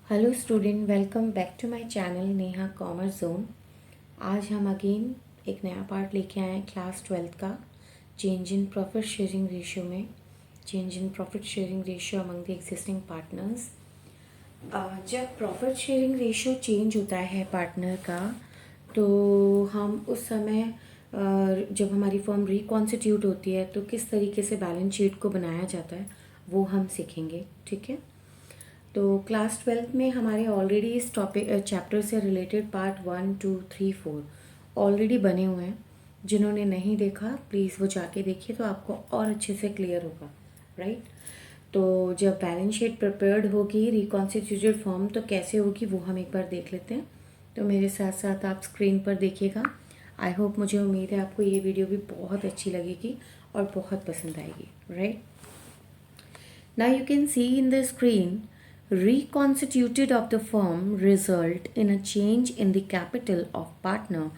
Hello student, welcome back to my channel Neha commerce zone. आज हम again एक नया पार्ट लेके आए हैं क्लास 12 का। Change in profit sharing ratio में change in profit sharing ratio among the existing partners. जब प्रॉफिट शेयरिंग रेशियो चेंज होता है पार्टनर का, तो हम उस समय जब हमारी फर्म रिकॉन्स्टिट्यूट होती है तो किस तरीके से बैलेंस शीट को बनाया जाता है वो हम सीखेंगे। ठीक है, तो क्लास 12 में हमारे ऑलरेडी इस टॉपिक चैप्टर से रिलेटेड पार्ट 1, 2, 3, 4 ऑलरेडी बने हुए हैं। जिन्होंने नहीं देखा प्लीज़ वो जाके देखिए, तो आपको और अच्छे से क्लियर होगा। राइट, तो जब बैलेंस शीट प्रिपेयर्ड होगी रिकॉन्स्टिट्यूटेड फॉर्म तो कैसे होगी वो हम एक बार देख लेते हैं। तो मेरे साथ साथ आप स्क्रीन पर देखिएगा। आई होप, मुझे उम्मीद है आपको ये वीडियो भी बहुत अच्छी लगेगी और बहुत पसंद आएगी। Right, now you can see in the screen, reconstituted of the firm result in a change in the capital of partner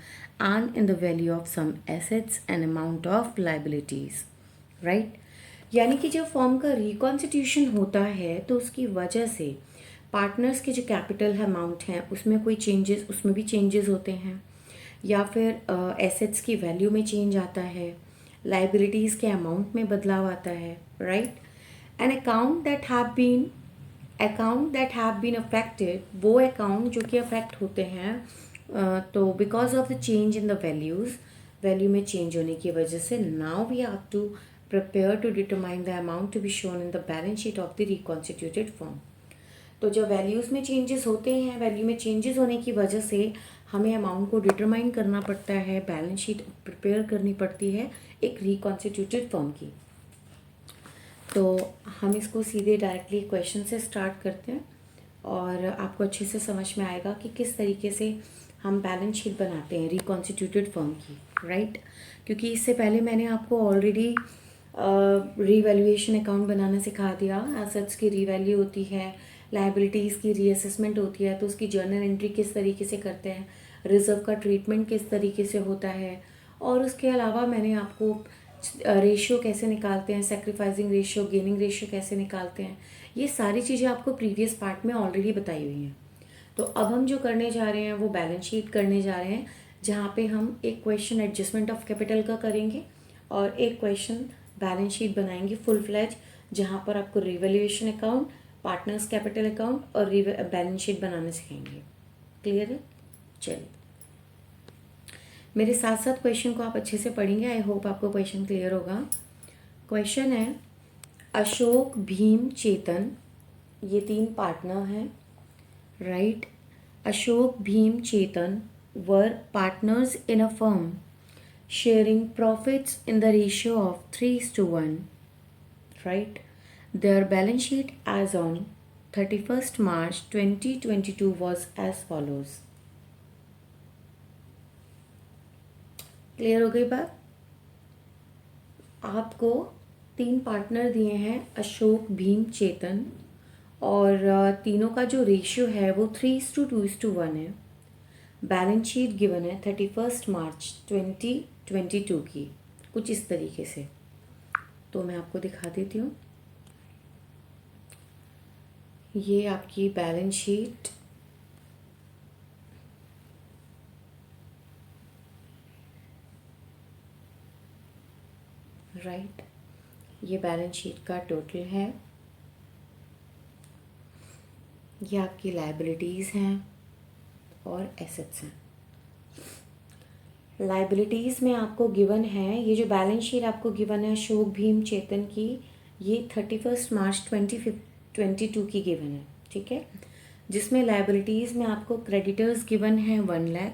and in the value of some assets and amount of liabilities. Right? यानी कि जब firm का reconstitution होता है तो उसकी वजह से पार्टनर्स के जो कैपिटल है अमाउंट हैं उसमें कोई चेंजेस, उसमें भी चेंजेस होते हैं, या फिर एसेट्स की वैल्यू में चेंज आता है, लाइबिलिटीज़ के अमाउंट में बदलाव आता है। Right, an account that have been affected, वो अकाउंट जो कि अफेक्ट होते हैं तो because of the change in the value में चेंज होने की वजह से now we have to prepare to determine the amount to be shown in the balance sheet of the reconstituted firm. तो जब वैल्यूज़ में चेंजेस होते हैं, वैल्यू में चेंजेस होने की वजह से हमें अमाउंट को डिटरमाइन करना पड़ता है, बैलेंस शीट प्रिपेयर करनी पड़ती है एक रिकॉन्स्टिट्यूटेड फर्म की। तो हम इसको सीधे डायरेक्टली क्वेश्चन से स्टार्ट करते हैं और आपको अच्छे से समझ में आएगा कि किस तरीके से हम बैलेंस शीट बनाते हैं रिकॉन्स्टिट्यूटेड फर्म की। राइट, क्योंकि इससे पहले मैंने आपको ऑलरेडी रीवैल्यूएशन अकाउंट बनाना सिखा दिया। एसेट्स की रीवैल्यू होती है, लाइबिलिटीज़ की रीअसेसमेंट होती है, तो उसकी जर्नल एंट्री किस तरीके से करते हैं, रिजर्व का ट्रीटमेंट किस तरीके से होता है, और उसके अलावा मैंने आपको रेशियो कैसे निकालते हैं, सेक्रीफाइसिंग रेशियो, गेनिंग रेशियो कैसे निकालते हैं, ये सारी चीज़ें आपको प्रीवियस पार्ट में ऑलरेडी बताई हुई हैं। तो अब हम जो करने जा रहे हैं वो बैलेंस शीट करने जा रहे हैं, जहाँ पे हम एक क्वेश्चन एडजस्टमेंट ऑफ कैपिटल का करेंगे और एक क्वेश्चन बैलेंस शीट बनाएंगे फुल फ्लैज, जहाँ पर आपको revaluation account, partners capital account और बैलेंस शीट बनाने सिखाएंगे। क्लियर है? चलिए, मेरे साथ साथ क्वेश्चन को आप अच्छे से पढ़ेंगे। आई होप आपको क्वेश्चन क्लियर होगा। क्वेश्चन है, अशोक, भीम, चेतन, ये 3 पार्टनर हैं। Right, Ashok, Bhim, Chetan were partners in a firm sharing profits in the ratio of 3:1. Right, their balance sheet as on 31st March 2022 was as follows. Clear हो गई बात? आपको 3 पार्टनर दिए हैं, अशोक, भीम, चेतन, और तीनों का जो रेशियो है वो 3:2:1 है। बैलेंस शीट गिवन है 31 मार्च 2022 की, कुछ इस तरीके से। तो मैं आपको दिखा देती हूँ, ये आपकी बैलेंस शीट राइट, ये बैलेंस शीट का टोटल है, ये आपकी लाइबिलिटीज़ हैं और एसेट्स हैं। लाइबिलिटीज़ में आपको गिवन है, ये जो बैलेंस शीट आपको गिवन है अशोक, भीम, चेतन की, ये 31 मार्च 2022 की गिवन है। ठीक है, जिसमें लाइबिलिटीज़ में आपको क्रेडिटर्स गिवन है 1 लाख,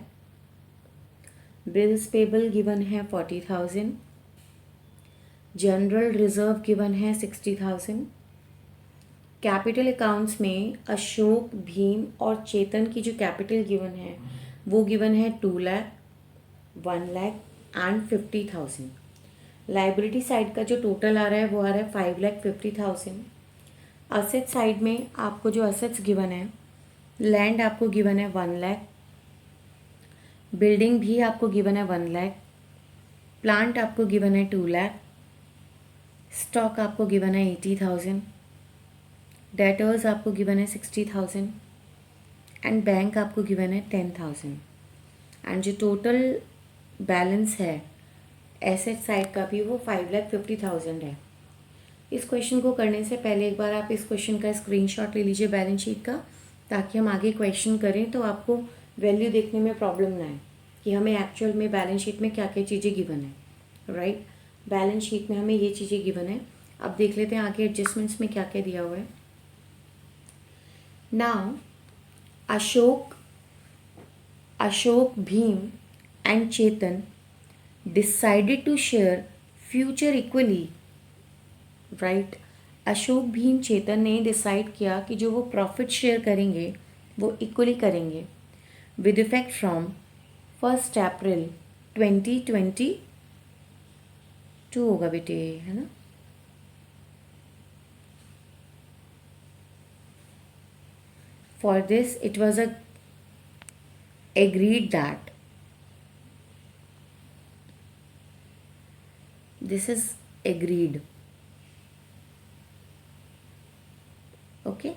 बिल्स पेबल गिवन है 40,000, जनरल रिजर्व गिवन है 60,000। कैपिटल अकाउंट्स में अशोक, भीम और चेतन की जो कैपिटल गिवन है वो गिवन है 2 lakh, 1 lakh and 50,000। Liability side का जो टोटल आ रहा है वो आ रहा है 5,50,000। असेट साइड में आपको जो असेट्स गिवन है, लैंड आपको गिवन है 1 लाख, बिल्डिंग भी आपको गिवन है 1 लाख, प्लांट आपको गिवन है 2 लाख, स्टॉक आपको गिवन है 80,000, डेटर्स आपको गिवन है 60,000, एंड बैंक आपको गिवन है 10,000 एंड जो टोटल बैलेंस है एसेट साइड का भी वो 5,50,000 है। इस क्वेश्चन को करने से पहले एक बार आप इस क्वेश्चन का स्क्रीनशॉट ले लीजिए बैलेंस शीट का, ताकि हम आगे क्वेश्चन करें तो आपको वैल्यू देखने में प्रॉब्लम ना आए कि हमें एक्चुअल में बैलेंस शीट में क्या क्या चीज़ें गिवन है। राइट, बैलेंस शीट में हमें ये चीज़ें गिवन है। अब देख लेते हैं आगे एडजस्टमेंट्स में क्या क्या दिया हुआ है। Now Ashok, Bhim and Chetan decided to share future equally. Right, Ashok, Bhim, Chetan ने डिसाइड किया कि जो वो प्रॉफिट शेयर करेंगे वो इक्वली करेंगे विद इफेक्ट फ्रॉम 1 अप्रैल 2022 होगा बेटे, है ना। For this it was agreed that this is agreed. Okay,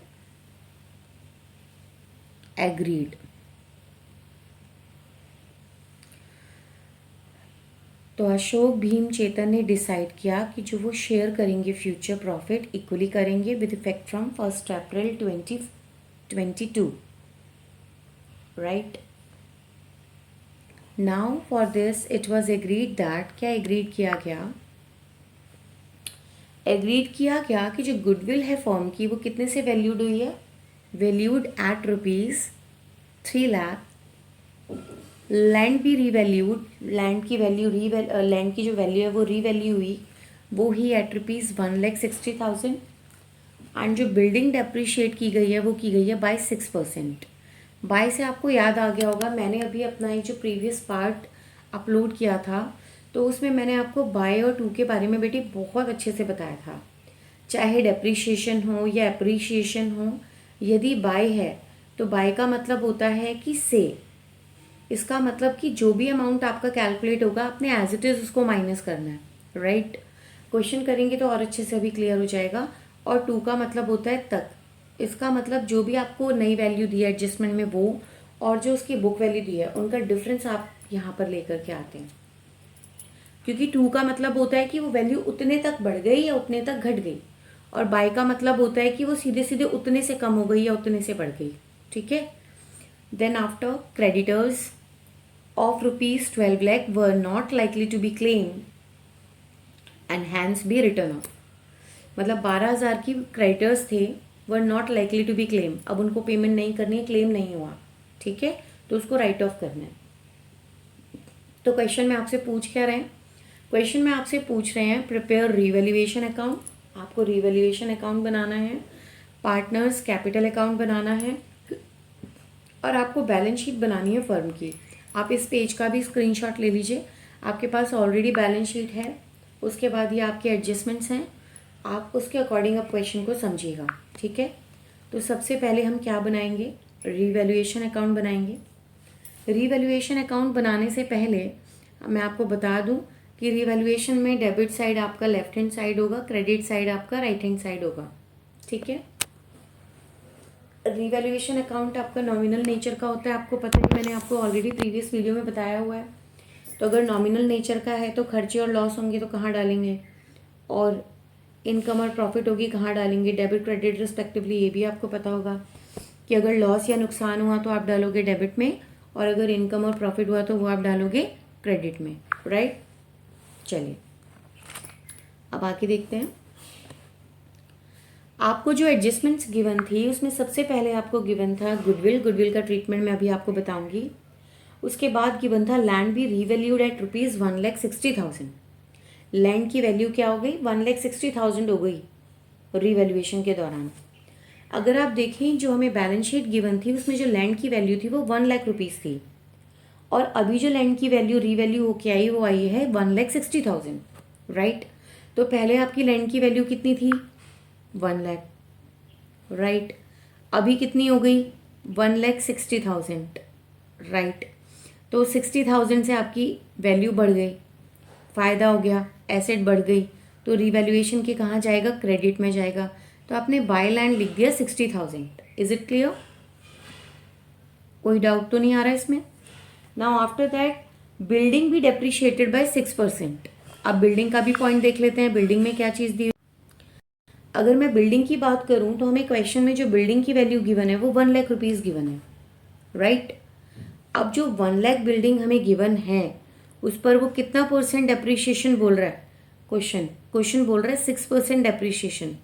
agreed. तो अशोक, भीम, चेतन ने डिसाइड किया कि जो वो शेयर करेंगे फ्यूचर प्रॉफिट इक्वली करेंगे with effect from 1 April 2022. Right, now for this it was agreed that, क्या एग्रीड किया गया, एग्रीड किया गया कि जो गुडविल है फर्म की वो कितने से वैल्यूड हुई है, वैल्यूड एट ₹3 लाख। लैंड भी रीवैल्यूड, लैंड की लैंड की जो वैल्यू है वो रीवैल्यू हुई, वो ही एट ₹1,60,000। एंड जो बिल्डिंग डेप्रिशिएट की गई है वो की गई है बाय 6%। बाय से आपको याद आ गया होगा, मैंने अभी अपना एक जो प्रीवियस पार्ट अपलोड किया था तो उसमें मैंने आपको बाय और टू के बारे में बेटी बहुत अच्छे से बताया था। चाहे डेप्रिशिएशन हो या एप्रिशिएशन हो, यदि बाय है तो बाय का मतलब होता है कि से, इसका मतलब कि जो भी अमाउंट आपका कैलकुलेट होगा आपने एज इट इज़ उसको माइनस करना है। राइट, क्वेश्चन करेंगे तो और अच्छे से अभी क्लियर हो जाएगा। और टू का मतलब होता है तक, इसका मतलब जो भी आपको नई वैल्यू दी है एडजस्टमेंट में वो और जो उसकी बुक वैल्यू दी है उनका डिफरेंस आप यहाँ पर लेकर के आते हैं, क्योंकि टू का मतलब होता है कि वो वैल्यू उतने तक बढ़ गई या उतने तक घट गई, और बाय का मतलब होता है कि वो सीधे सीधे उतने से कम हो गई या उतने से बढ़ गई। ठीक है, then after creditors of ₹12 lakh were not likely to be claimed and hence be written off. मतलब 12,000 की क्रेडिटर्स थे, were not likely to be claimed, अब उनको पेमेंट नहीं करनी है, क्लेम नहीं हुआ। ठीक है, तो उसको राइट ऑफ करना है। तो क्वेश्चन में आपसे पूछ क्या रहे हैं, क्वेश्चन में आपसे पूछ रहे हैं प्रिपेयर रीवैल्यूएशन अकाउंट, आपको रीवैल्यूएशन अकाउंट बनाना है, पार्टनर्स कैपिटल अकाउंट बनाना है और आपको बैलेंस शीट बनानी है फर्म की। आप इस पेज का भी स्क्रीनशॉट ले लीजिए, आपके पास ऑलरेडी बैलेंस शीट है, उसके बाद ये आपके एडजस्टमेंट्स हैं, आप उसके अकॉर्डिंग अब क्वेश्चन को समझिएगा। ठीक है, तो सबसे पहले हम क्या बनाएंगे, रीवैल्यूएशन अकाउंट बनाएंगे। रीवैल्यूएशन अकाउंट बनाने से पहले मैं आपको बता दूं कि रीवैल्यूएशन में डेबिट साइड आपका लेफ्ट हैंड साइड होगा, क्रेडिट साइड आपका राइट हैंड साइड होगा। ठीक है, रीवैल्यूएशन अकाउंट आपका नॉमिनल नेचर का होता है, आपको पता है, मैंने आपको ऑलरेडी प्रीवियस वीडियो में बताया हुआ है। तो अगर नॉमिनल नेचर का है तो खर्चे और लॉस होंगे तो कहाँ डालेंगे, और इनकम और प्रॉफिट होगी कहाँ डालेंगे, डेबिट क्रेडिट रिस्पेक्टिवली। ये भी आपको पता होगा कि अगर लॉस या नुकसान हुआ तो आप डालोगे डेबिट में, और अगर इनकम और प्रॉफिट हुआ तो वो आप डालोगे क्रेडिट में। राइट, चलिए अब आगे देखते हैं। आपको जो एडजस्टमेंट्स गिवन थी उसमें सबसे पहले आपको गिवन था गुडविल, गुडविल का ट्रीटमेंट मैं अभी आपको बताऊंगी। उसके बाद गिवन था लैंड भी रीवैल्यूड एट ₹1,60,000। लैंड की वैल्यू क्या हो गई, 1,60,000 हो गई रीवैल्यूएशन के दौरान। अगर आप देखें जो हमें बैलेंस शीट गिवन थी उसमें जो लैंड की वैल्यू थी वो 1 लाख रुपीज़ थी, और अभी जो लैंड की वैल्यू रीवैल्यू होके आई वो आई है 1,60,000। राइट, तो पहले आपकी लैंड की वैल्यू कितनी थी, 1 लाख। राइट, अभी कितनी हो गई, 1,60,000। राइट, तो 60,000 से आपकी वैल्यू बढ़ गई, फ़ायदा हो गया, एसेट बढ़ गई, तो रीवैल्यूएशन के कहाँ जाएगा, क्रेडिट में जाएगा। तो आपने बाय लैंड लिख दिया 60,000। Is it clear. कोई डाउट तो नहीं आ रहा है इसमें? नाउ आफ्टर दैट बिल्डिंग भी डेप्रिशिएटेड बाय 6%। अब बिल्डिंग का भी पॉइंट देख लेते हैं, बिल्डिंग में क्या चीज़ दी। अगर मैं बिल्डिंग की बात करूं तो हमें क्वेश्चन में जो बिल्डिंग की वैल्यू गिवन है वो 1,00,000 रुपीज़ गिवन है, राइट। अब जो 1,00,000 बिल्डिंग हमें गिवन है उस पर वो कितना परसेंट डेप्रिशिएशन बोल रहा है? क्वेश्चन बोल रहा है 6% डेप्रिशिएशन।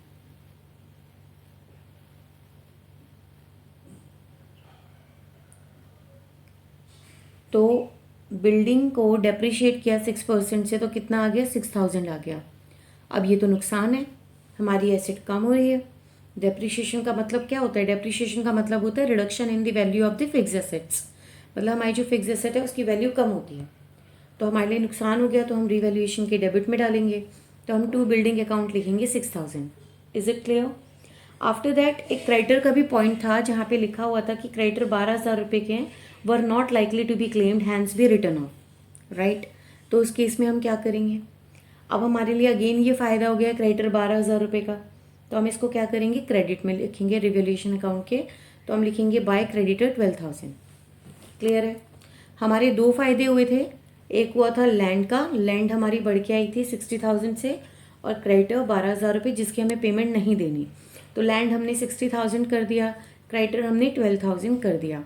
तो बिल्डिंग को डेप्रिशिएट किया 6% से, तो कितना आ गया? 6,000 आ गया। अब ये तो नुकसान है, हमारी एसेट कम हो रही है। डेप्रिशिएशन का मतलब क्या होता है? डेप्रिशिएशन का मतलब होता है reduction in the value of the fix assets. मतलब हमारी जो फिक्स एसेट है उसकी वैल्यू कम होती है, तो हमारे लिए नुकसान हो गया, तो हम रीवैल्यूएशन के डेबिट में डालेंगे। तो हम टू बिल्डिंग अकाउंट लिखेंगे 6,000। Is it clear? After that एक क्रेडिटर का भी पॉइंट था जहाँ पे लिखा हुआ था कि क्रेडिटर 12,000 रुपये के हैं, were not likely to be claimed, hence be written off, right. तो उस केस में हम क्या करेंगे? अब हमारे लिए अगेन ये फ़ायदा हो गया क्रेडिटर 12,000 रुपये का, तो हम इसको क्या करेंगे? क्रेडिट में लिखेंगे रिवैल्यूएशन अकाउंट के। तो हम लिखेंगे बाय क्रेडिटर 12,000। क्लियर है? हमारे दो फायदे हुए थे, एक हुआ था लैंड का, लैंड हमारी बढ़ के आई थी 60,000 से, और क्रेडिटर 12,000 रुपये जिसकी हमें पेमेंट नहीं देनी। तो लैंड हमने 60,000 कर दिया, क्रेडिटर हमने 12,000 कर दिया।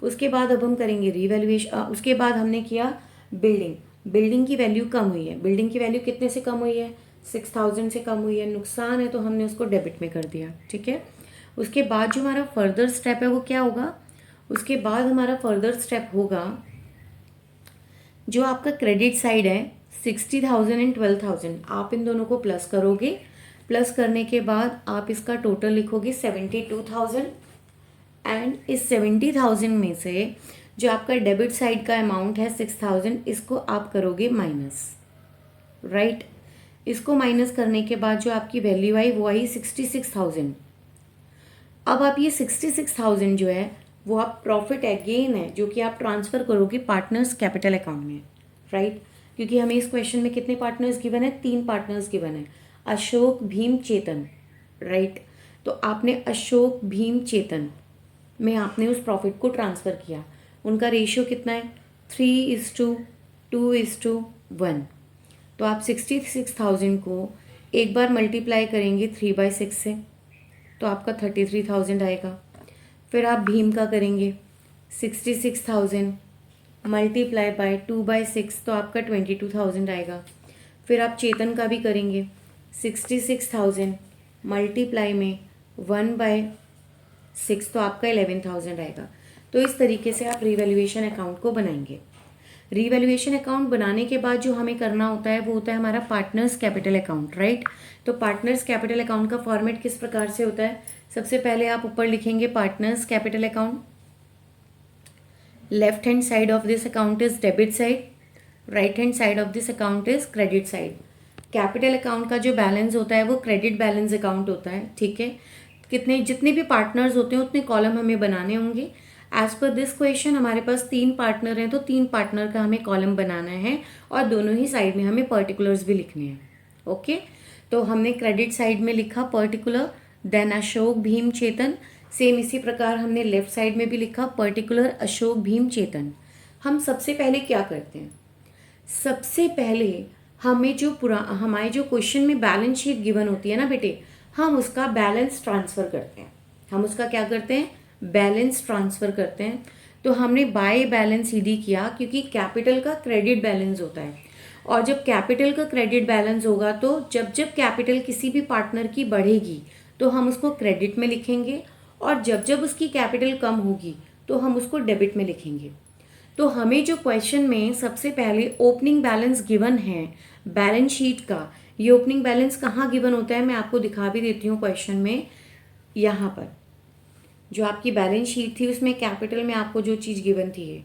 उसके बाद अब हम करेंगे रीवैल्यूएशन। उसके बाद हमने किया बिल्डिंग की वैल्यू कम हुई है। बिल्डिंग की वैल्यू कितने से कम हुई है? 6,000 से कम हुई है, नुकसान है, तो हमने उसको डेबिट में कर दिया, ठीक है। उसके बाद जो हमारा फर्दर स्टेप है वो क्या होगा? उसके बाद हमारा फर्दर स्टेप होगा, जो आपका क्रेडिट साइड है 60,000 एंड 12,000, आप इन दोनों को प्लस करोगे। प्लस करने के बाद आप इसका टोटल लिखोगे 72,000, एंड इस 70,000 में से जो आपका डेबिट साइड का अमाउंट है 6,000, इसको आप करोगे माइनस, राइट। इसको माइनस करने के बाद जो आपकी वैल्यू आई वो आई 66,000। अब आप ये 66,000 जो है वो आप प्रॉफिट अगेन है जो कि आप ट्रांसफ़र करोगे पार्टनर्स कैपिटल अकाउंट में, राइट। क्योंकि हमें इस क्वेश्चन में कितने पार्टनर्स गिवन है? 3 पार्टनर्स गिवन है, अशोक, भीम, चेतन, राइट। तो आपने अशोक, भीम, चेतन में आपने उस प्रॉफिट को ट्रांसफ़र किया। उनका रेशियो कितना है? 3:2:1। तो आप 66,000 को एक बार मल्टीप्लाई करेंगे 3/6 से, तो आपका 33,000 आएगा। फिर आप भीम का करेंगे 66,000 मल्टीप्लाई बाय 2/6, तो आपका 22,000 आएगा। फिर आप चेतन का भी करेंगे 66,000 मल्टीप्लाई में 1/6, तो आपका 11,000 आएगा। तो इस तरीके से आप रीवैल्यूएशन अकाउंट को बनाएंगे। रीवैल्यूएशन अकाउंट बनाने के बाद जो हमें करना होता है वो होता है हमारा पार्टनर्स कैपिटल अकाउंट, राइट। तो पार्टनर्स कैपिटल अकाउंट का फॉर्मेट किस प्रकार से होता है? सबसे पहले आप ऊपर लिखेंगे partners capital account, left hand side of this account is debit side, right hand side of this account is credit side. Capital account का जो बैलेंस होता है वो क्रेडिट बैलेंस अकाउंट होता है, ठीक है। जितने भी पार्टनर्स होते हैं उतने कॉलम हमें बनाने होंगे। एज पर दिस क्वेश्चन हमारे पास 3 पार्टनर हैं, तो 3 पार्टनर का हमें कॉलम बनाना है और दोनों ही साइड में हमें पर्टिकुलर्स भी लिखने हैं, ओके। तो हमने क्रेडिट साइड में लिखा पर्टिकुलर, देन अशोक, भीम, चेतन। सेम इसी प्रकार हमने लेफ्ट साइड में भी लिखा पर्टिकुलर, अशोक, भीम, चेतन। हम सबसे पहले क्या करते हैं? सबसे पहले हमें हमारे जो क्वेश्चन में बैलेंस शीट गिवन होती है ना बेटे, हम उसका बैलेंस ट्रांसफ़र करते हैं। हम उसका क्या करते हैं? बैलेंस ट्रांसफ़र करते हैं। तो हमने बाय बैलेंस ईडी किया, क्योंकि कैपिटल का क्रेडिट बैलेंस होता है, और जब कैपिटल का क्रेडिट बैलेंस होगा तो जब जब कैपिटल किसी भी पार्टनर की बढ़ेगी तो हम उसको क्रेडिट में लिखेंगे, और जब जब उसकी कैपिटल कम होगी तो हम उसको डेबिट में लिखेंगे। तो हमें जो क्वेश्चन में सबसे पहले ओपनिंग बैलेंस गिवन है बैलेंस शीट का, ये ओपनिंग बैलेंस कहाँ गिवन होता है मैं आपको दिखा भी देती हूँ क्वेश्चन में। यहाँ पर जो आपकी बैलेंस शीट थी उसमें कैपिटल में आपको जो चीज़ गिवन थी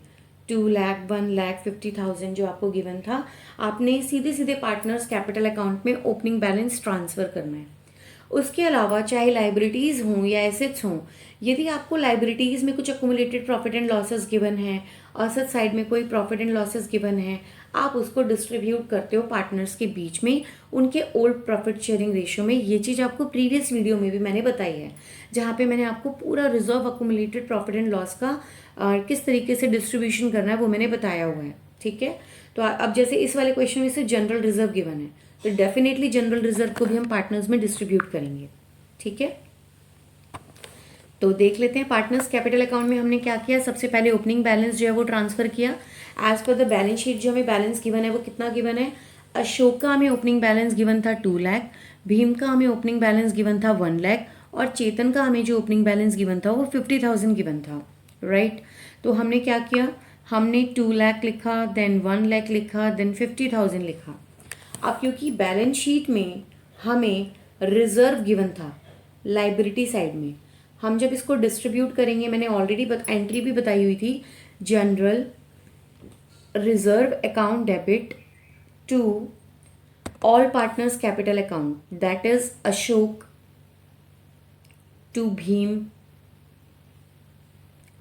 2 लाख, 1,50,000 जो आपको गिवन था, आपने सीधे सीधे पार्टनर्स कैपिटल अकाउंट में ओपनिंग बैलेंस ट्रांसफ़र करना है। उसके अलावा चाहे लाइबिलिटीज़ हों या एसेट्स हों, यदि आपको लाइबिलिटीज़ में कुछ accumulated profit and losses given है, असेट साइड में कोई प्रॉफिट एंड लॉसेस गिवन है, आप उसको डिस्ट्रीब्यूट करते हो पार्टनर्स के बीच में उनके ओल्ड प्रॉफिट शेयरिंग रेशियो में। ये चीज़ आपको प्रीवियस वीडियो में भी मैंने बताई है, जहाँ पे मैंने आपको पूरा reserve accumulated profit and loss का किस तरीके से डिस्ट्रीब्यूशन करना है वो मैंने बताया हुआ है। ठीक है, तो अब जैसे इस वाले क्वेश्चन में से जनरल रिजर्व गिवन है, तो डेफिनेटली जनरल रिजर्व को भी हम पार्टनर्स में डिस्ट्रीब्यूट करेंगे। ठीक है, तो देख लेते हैं पार्टनर्स कैपिटल अकाउंट में हमने क्या किया। सबसे पहले ओपनिंग बैलेंस जो है वो ट्रांसफर किया। As per the balance sheet जो हमें बैलेंस गिवन है वो कितना गिवन है। अशोक का हमें ओपनिंग बैलेंस गिवन था 2 लाख, भीम का हमें ओपनिंग बैलेंस गिवन था 1 लाख, और चेतन का हमें जो ओपनिंग बैलेंस गिवन था वो 50,000 गिवन था। राइट, तो हमने क्या किया, हमने 2 लाख लिखा, देन 1 लाख लिखा, देन 50,000 लिखा। अब क्योंकि बैलेंस शीट में हमें रिजर्व गिवन था लाइबिलिटी साइड में, हम जब इसको डिस्ट्रीब्यूट करेंगे, मैंने ऑलरेडी एंट्री भी बताई हुई थी, general reserve account debit to all partners capital account, that is Ashok to Bhim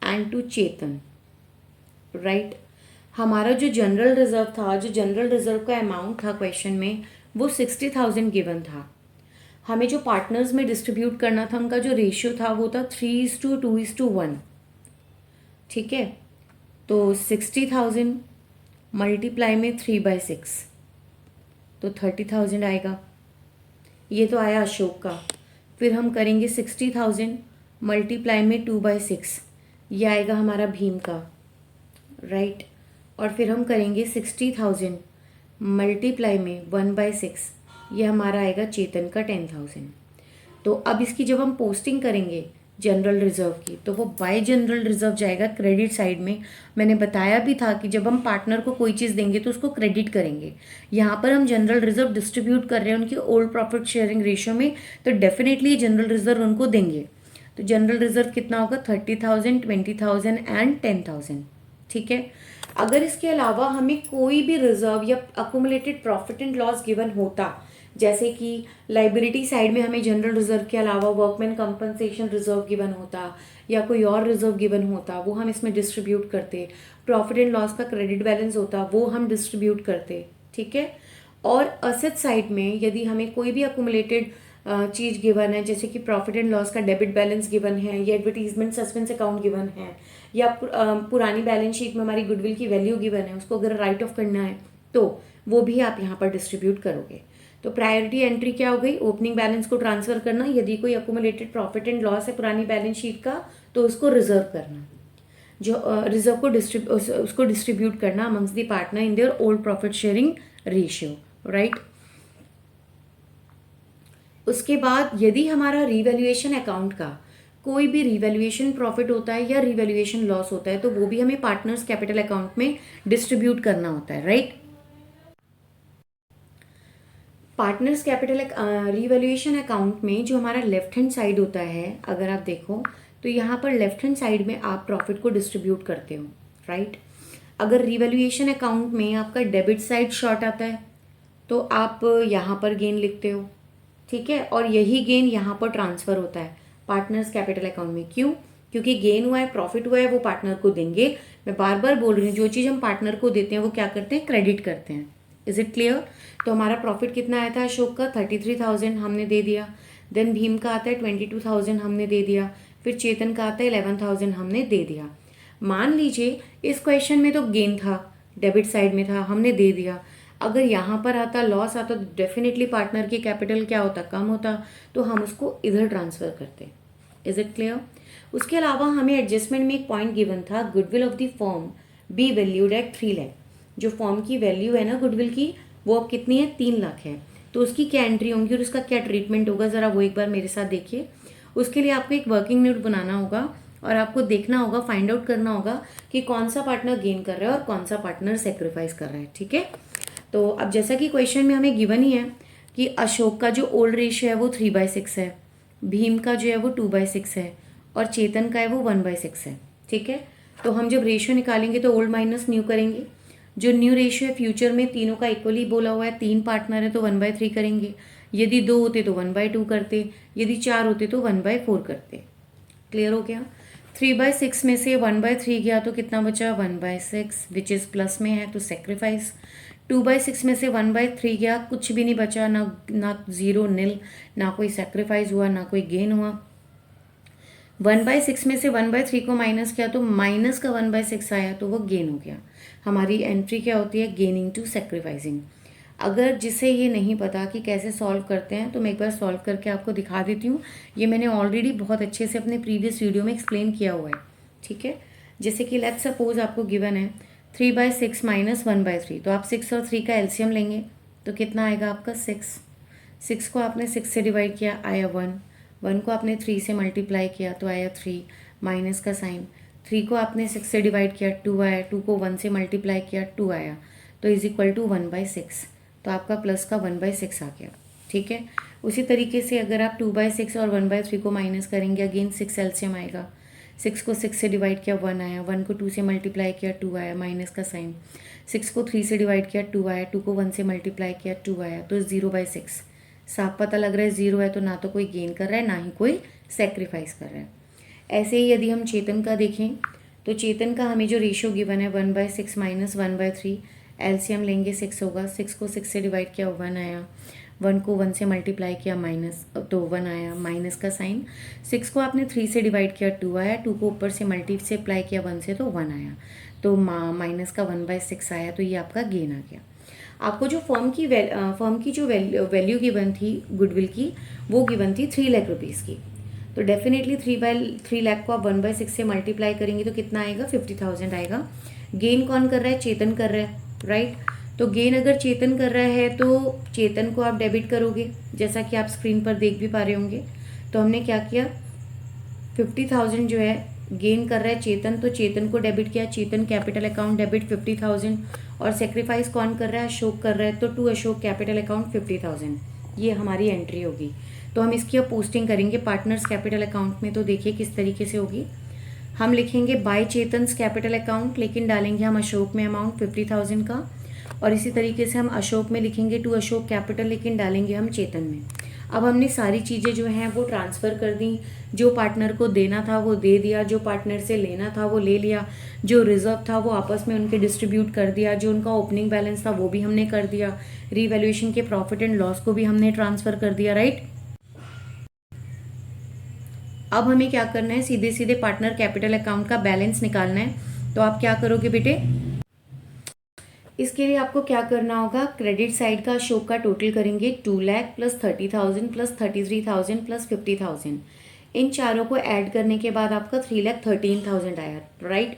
and to Chetan. Right, हमारा जो जनरल रिजर्व था, जो जनरल रिजर्व का अमाउंट था क्वेश्चन में, वो 60,000 गिवन था। हमें जो पार्टनर्स में डिस्ट्रीब्यूट करना था, उनका जो रेशियो था वो था 3:2:1। ठीक है, तो 60,000 मल्टीप्लाई में 3/6 तो 30,000 आएगा। ये तो आया अशोक का। फिर हम करेंगे 60,000 मल्टीप्लाई में 2/6, ये आएगा हमारा भीम का। राइट, और फिर हम करेंगे 60,000 मल्टीप्लाई में 1/6, ये हमारा आएगा चेतन का 10,000। तो अब इसकी जब हम पोस्टिंग करेंगे जनरल रिजर्व की, तो वो बाय जनरल रिजर्व जाएगा क्रेडिट साइड में। मैंने बताया भी था कि जब हम पार्टनर को कोई चीज़ देंगे तो उसको क्रेडिट करेंगे। यहाँ पर हम जनरल रिजर्व डिस्ट्रीब्यूट कर रहे हैं उनकी ओल्ड प्रॉफिट शेयरिंग रेशियो में, तो डेफिनेटली जनरल रिजर्व उनको देंगे। तो जनरल रिजर्व कितना होगा, 30,000, 20,000 एंड 10,000। ठीक है, अगर इसके अलावा हमें कोई भी रिजर्व या accumulated profit and loss given होता, जैसे कि लाइबिलिटी साइड में हमें जनरल रिजर्व के अलावा वर्कमैन कंपनसेशन रिजर्व गिवन होता या कोई और रिजर्व गिवन होता, वो हम इसमें डिस्ट्रीब्यूट करते। प्रॉफिट एंड लॉस का क्रेडिट बैलेंस होता, वो हम डिस्ट्रीब्यूट करते। ठीक है, और असेट साइड में यदि हमें कोई भी अक्यूमुलेटेड चीज़ गिवन है, जैसे कि प्रॉफिट एंड लॉस का डेबिट बैलेंस गिवन है, या एडवर्टीजमेंट सस्पेंस अकाउंट गिवन है, या पुरानी बैलेंस शीट में हमारी गुडविल की वैल्यू गिवन है, उसको अगर राइट ऑफ करना है तो वो भी आप यहाँ पर डिस्ट्रीब्यूट करोगे। तो प्रायोरिटी एंट्री क्या हो गई, ओपनिंग बैलेंस को ट्रांसफर करना, यदि कोई अक्यूमुलेटेड प्रॉफिट एंड लॉस है पुरानी बैलेंस शीट का तो उसको रिजर्व करना, जो रिजर्व को उसको डिस्ट्रीब्यूट करना amongst the partner in their old profit sharing ratio. Right, उसके बाद यदि हमारा रिवैल्यूएशन अकाउंट का कोई भी रिवैल्यूएशन प्रॉफिट होता है या रिवैल्यूएशन लॉस होता है, तो वो भी हमें पार्टनर्स कैपिटल अकाउंट में डिस्ट्रीब्यूट करना होता है। Right, partners capital revaluation account में जो हमारा लेफ्ट हैंड साइड होता है, अगर आप देखो तो यहाँ पर लेफ्ट हैंड साइड में आप प्रॉफिट को डिस्ट्रीब्यूट करते हो। राइट, अगर रिवैल्यूएशन अकाउंट में आपका डेबिट साइड शॉर्ट आता है तो आप यहाँ पर गेन लिखते हो। ठीक है, और यही गेन यहाँ पर ट्रांसफर होता है पार्टनर्स कैपिटल अकाउंट में। क्यों, क्योंकि गेन हुआ है, प्रॉफिट हुआ है, वो पार्टनर को देंगे। मैं बार बार बोल रही हूँ, जो चीज़ हम पार्टनर को देते हैं वो क्या करते हैं, क्रेडिट करते हैं। Is it clear. तो हमारा प्रॉफिट कितना आया था अशोक का, 33,000 हमने दे दिया। देन भीम का आता है 22,000 हमने दे दिया। फिर चेतन का आता है 11,000 हमने दे दिया। मान लीजिए इस क्वेश्चन में तो गेन था, डेबिट साइड में था, हमने दे दिया। अगर यहाँ पर आता लॉस आता तो डेफिनेटली पार्टनर की कैपिटल क्या होता, कम होता, तो हम उसको इधर ट्रांसफर करते। Is it clear. उसके अलावा हमें एडजस्टमेंट में एक पॉइंट गिवन था, goodwill of the firm be valued at 3 lakh. जो फॉर्म की वैल्यू है ना गुडविल की, वो अब कितनी है, 3 लाख है। तो उसकी क्या एंट्री होंगी और उसका क्या ट्रीटमेंट होगा, ज़रा वो एक बार मेरे साथ देखिए। उसके लिए आपको एक वर्किंग नोट बनाना होगा और आपको देखना होगा, फाइंड आउट करना होगा कि कौन सा पार्टनर गेन कर रहा है और कौन सा पार्टनर सेक्रीफाइस कर रहा है। ठीक है, तो अब जैसा कि क्वेश्चन में हमें गिवन ही है कि अशोक का जो ओल्ड रेशियो है वो 3/6 है, भीम का जो है वो 2/6 है, और चेतन का है वो 1/6 है। ठीक है, तो हम जब रेशियो निकालेंगे तो ओल्ड माइनस न्यू करेंगे। जो न्यू रेशियो है फ्यूचर में तीनों का इक्वली बोला हुआ है, 3 पार्टनर है तो 1/3 करेंगे। यदि 2 होते तो 1/2 करते, यदि 4 होते तो 1/4 करते। क्लियर हो गया। 3/6 में से 1/3 गया तो कितना बचा 1/6, विच इज़ प्लस में है तो सेक्रीफाइस। 2/6 में से 1/3 गया, कुछ भी नहीं बचा, ना जीरो नील, ना कोई सेक्रीफाइस हुआ, ना कोई गेन हुआ। 1/6 में से 1/3 को माइनस किया तो माइनस का 1/6 आया तो वो गेन हो गया। हमारी एंट्री क्या होती है, गेनिंग टू सेक्रीफाइसिंग। अगर जिसे ये नहीं पता कि कैसे सॉल्व करते हैं तो मैं एक बार सॉल्व करके आपको दिखा देती हूँ। ये मैंने ऑलरेडी बहुत अच्छे से अपने प्रीवियस वीडियो में एक्सप्लेन किया हुआ है, ठीक है। जैसे कि लेट्स सपोज आपको गिवन है 3/6 माइनस 1/3, तो आप 6 और 3 का एलसीएम लेंगे तो कितना आएगा आपका 6। 6 को आपने 6 से डिवाइड किया, आया 1। 1 को आपने 3 से मल्टीप्लाई किया तो आया 3, माइनस का साइन। 3 को आपने 6 से डिवाइड किया, 2 आया। 2 को 1 से मल्टीप्लाई किया, 2 आया, तो इज इक्वल टू 1/6। तो आपका प्लस का 1/6 आ गया, ठीक है। उसी तरीके से अगर आप 2/6 और 1/3 को माइनस करेंगे, अगेन 6 एलसीएम आएगा। 6 को 6 से डिवाइड किया, 1 आया। 1 को 2 से मल्टीप्लाई किया, 2 आया, माइनस का साइन। 6 को 3 से डिवाइड किया, 2 आया। 2 को 1 से मल्टीप्लाई किया, 2 आया, तो 0/6। साफ पता लग रहा है 0 है, तो ना तो कोई गेन कर रहा है ना ही कोई सेक्रीफाइस कर रहा है। ऐसे ही यदि हम चेतन का देखें तो चेतन का हमें जो रेशियो गिवन है 1/6 माइनस 1/3, एलसीएम लेंगे 6 होगा। 6 को 6 से डिवाइड किया, 1 आया। 1 को 1 से मल्टीप्लाई किया, माइनस, तो 1 आया, माइनस का साइन। 6 को आपने 3 से डिवाइड किया, 2 आया। 2 को ऊपर से मल्टीप्लाई किया 1 से, तो 1 आया, तो माइनस का 1/6 आया, तो ये आपका गेन आ गया। आपको जो फर्म की जो वैल्यू गिवन थी गुडविल की, वो गिवन थी 3 लाख रुपीज़ की। तो डेफिनेटली 3 लाख को आप 1/6 से मल्टीप्लाई करेंगे तो कितना आएगा, 50,000 आएगा। गेन कौन कर रहा है, चेतन कर रहा है, राइट। तो गेन अगर चेतन कर रहा है तो चेतन को आप डेबिट करोगे, जैसा कि आप स्क्रीन पर देख भी पा रहे होंगे। तो हमने क्या किया, 50,000 जो है गेन कर रहा है चेतन, तो चेतन को डेबिट किया। चेतन कैपिटल अकाउंट डेबिट 50,000, और सेक्रीफाइस कौन कर रहा है, अशोक कर रहा है, तो टू अशोक कैपिटल अकाउंट 50,000। ये हमारी एंट्री होगी। तो हम इसकी अब पोस्टिंग करेंगे पार्टनर्स कैपिटल अकाउंट में। तो देखिए किस तरीके से होगी। हम लिखेंगे बाय चेतन्स कैपिटल अकाउंट, लेकिन डालेंगे हम अशोक में अमाउंट 50,000 का। और इसी तरीके से हम अशोक में लिखेंगे टू अशोक कैपिटल, लेकिन डालेंगे हम चेतन में। अब हमने सारी चीज़ें जो हैं वो ट्रांसफ़र कर दी। जो पार्टनर को देना था वो दे दिया, जो पार्टनर से लेना था वो ले लिया, जो रिजर्व था वो आपस में उनके डिस्ट्रीब्यूट कर दिया, जो उनका ओपनिंग बैलेंस था वो भी हमने कर दिया, रीवैल्यूएशन के प्रॉफिट एंड लॉस को भी हमने ट्रांसफ़र कर दिया, राइट। अब हमें क्या करना है, सीधे सीधे पार्टनर कैपिटल अकाउंट का बैलेंस निकालना है। तो आप क्या करोगे बेटे, इसके लिए आपको क्या करना होगा, क्रेडिट साइड का अशोक का टोटल करेंगे 2 लाख प्लस 30,000 प्लस 33,000 प्लस 50,000। इन चारों को ऐड करने के बाद आपका 3,13,000 आया, राइट।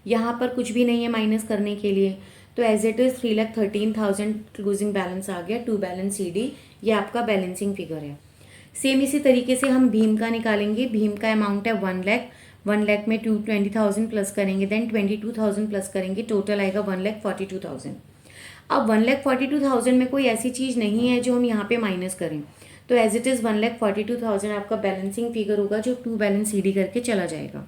यहाँ पर कुछ भी नहीं है माइनस करने के लिए, तो as it is 3,13,000 closing balance आ गया, टू बैलेंस CD। ये आपका बैलेंसिंग फिगर है। सेम इसी तरीके से हम भीम का निकालेंगे। भीम का अमाउंट है 1 लाख। 1 लाख में 20,000 प्लस करेंगे, देन 22,000 प्लस करेंगे, टोटल आएगा 1,42,000। अब 1,42,000 में कोई ऐसी चीज़ नहीं है जो हम यहाँ पे माइनस करें, तो एज इट इज़ 1,42,000 आपका बैलेंसिंग फिगर होगा, जो टू बैलेंस CD करके चला जाएगा।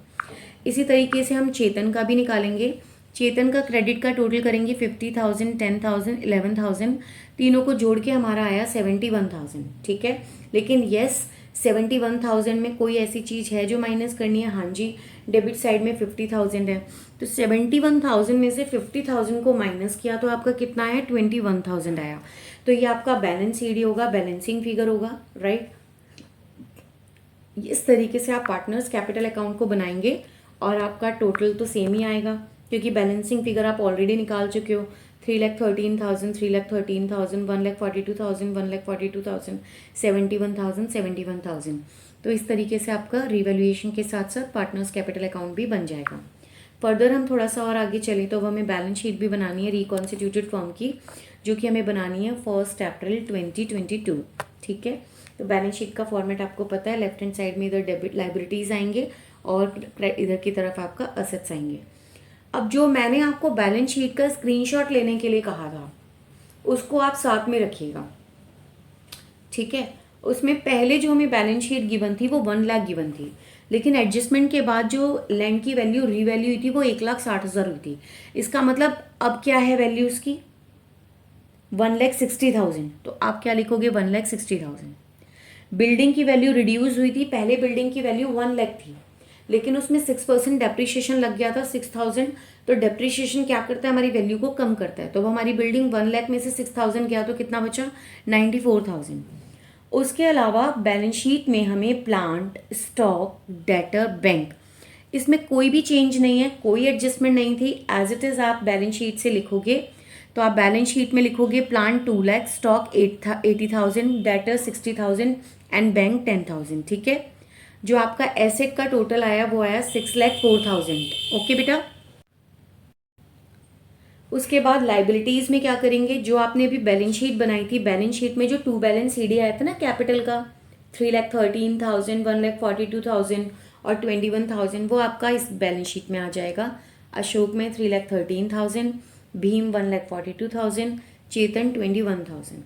इसी तरीके से हम चेतन का भी निकालेंगे। चेतन का क्रेडिट का टोटल करेंगे 50,000, 10,000, 11,000, तीनों को जोड़ के हमारा आया 71,000, ठीक है। लेकिन यस, 71,000 में कोई ऐसी चीज़ है जो माइनस करनी है, हाँ जी, डेबिट साइड में 50,000 है, तो 71,000 में से 50,000 को माइनस किया तो आपका कितना आया, 21,000 आया। तो ये आपका बैलेंस CD होगा, बैलेंसिंग फिगर होगा, राइट। इस तरीके से आप पार्टनर्स कैपिटल अकाउंट को बनाएंगे और आपका टोटल तो सेम ही आएगा, क्योंकि बैलेंसिंग फिगर आप ऑलरेडी निकाल चुके हो। 3,13,000, 3,13,000, 1,42,000, 1,42,000, 71,000, 71,000। तो इस तरीके से आपका रिवैल्यूएशन के साथ साथ पार्टनर्स कैपिटल अकाउंट भी बन जाएगा। फर्दर हम थोड़ा सा और आगे चले तो अब हमें बैलेंस शीट भी बनानी है रिकॉन्स्टिट्यूटेड फर्म की, जो कि हमें बनानी है 1 अप्रैल 2022, ठीक है। तो बैलेंस शीट का फॉर्मेट आपको पता है, लेफ्ट हैंड साइड में इधर डेबिट लाइबिलिटीज़ आएंगे और इधर की तरफ आपका असेट्स आएंगे। अब जो मैंने आपको बैलेंस शीट का स्क्रीनशॉट लेने के लिए कहा था उसको आप साथ में रखिएगा, ठीक है। उसमें पहले जो हमें बैलेंस शीट गिवन थी वो 1 लाख गिवन थी, लेकिन एडजस्टमेंट के बाद जो लैंड की वैल्यू रीवैल्यू हुई थी वो 1,60,000 हुई थी। इसका मतलब अब क्या है वैल्यू उसकी, 1,60,000, तो आप क्या लिखोगे 1,60,000। बिल्डिंग की वैल्यू रिड्यूस हुई थी, पहले बिल्डिंग की वैल्यू 1,00,000 थी, लेकिन उसमें 6% डेप्रिशिएशन लग गया था 6,000। तो डेप्रिशिएशन क्या करता है, हमारी वैल्यू को कम करता है। तो अब हमारी बिल्डिंग 1,00,000 में से 6,000 गया तो कितना बचा 94,000। उसके अलावा बैलेंस शीट में हमें प्लांट, स्टॉक, डेटर, बैंक, इसमें कोई भी चेंज नहीं है, कोई एडजस्टमेंट नहीं थी, एज इट इज़ आप बैलेंस शीट से लिखोगे। तो आप बैलेंस शीट में लिखोगे plant 2,00,000, stock 80,000, debtor 60,000 and bank 10,000। ठीक है, जो आपका एसेट का टोटल आया वो आया 6,04,000। ओके बेटा। उसके बाद लाइबिलिटीज़ में क्या करेंगे, जो आपने अभी बैलेंस शीट बनाई थी, बैलेंस शीट में जो टू बैलेंस सीडी आया था ना कैपिटल का 3,13,000, 1,42,000 और 21,000, वो आपका इस बैलेंस शीट में आ जाएगा। अशोक में 3,13,000, भीम 1,42,000, चेतन 21,000।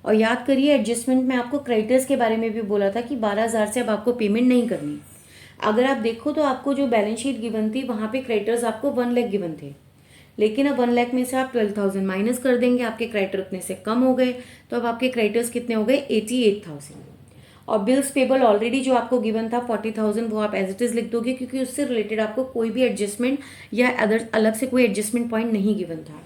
और याद करिए एडजस्टमेंट में आपको क्रेडिटर्स के बारे में भी बोला था कि 12,000 से अब आपको पेमेंट नहीं करनी। अगर आप देखो तो आपको जो बैलेंस शीट गिवन थी वहाँ पे क्रेडिटर्स आपको 1,00,000 गिवन थे, लेकिन अब 1,00,000 में से आप 12,000 माइनस कर देंगे, आपके क्रेडिटर उतने से कम हो गए, तो अब आपके क्रेडिटर्स कितने हो गए 88,000। और बिल्स पेबल ऑलरेडी जो आपको गिवन था 40,000, वो आप एज इट इज़ लिख दोगे, क्योंकि उससे रिलेटेड आपको कोई भी एडजस्टमेंट या अदर अलग से कोई एडजस्टमेंट पॉइंट नहीं गिवन था।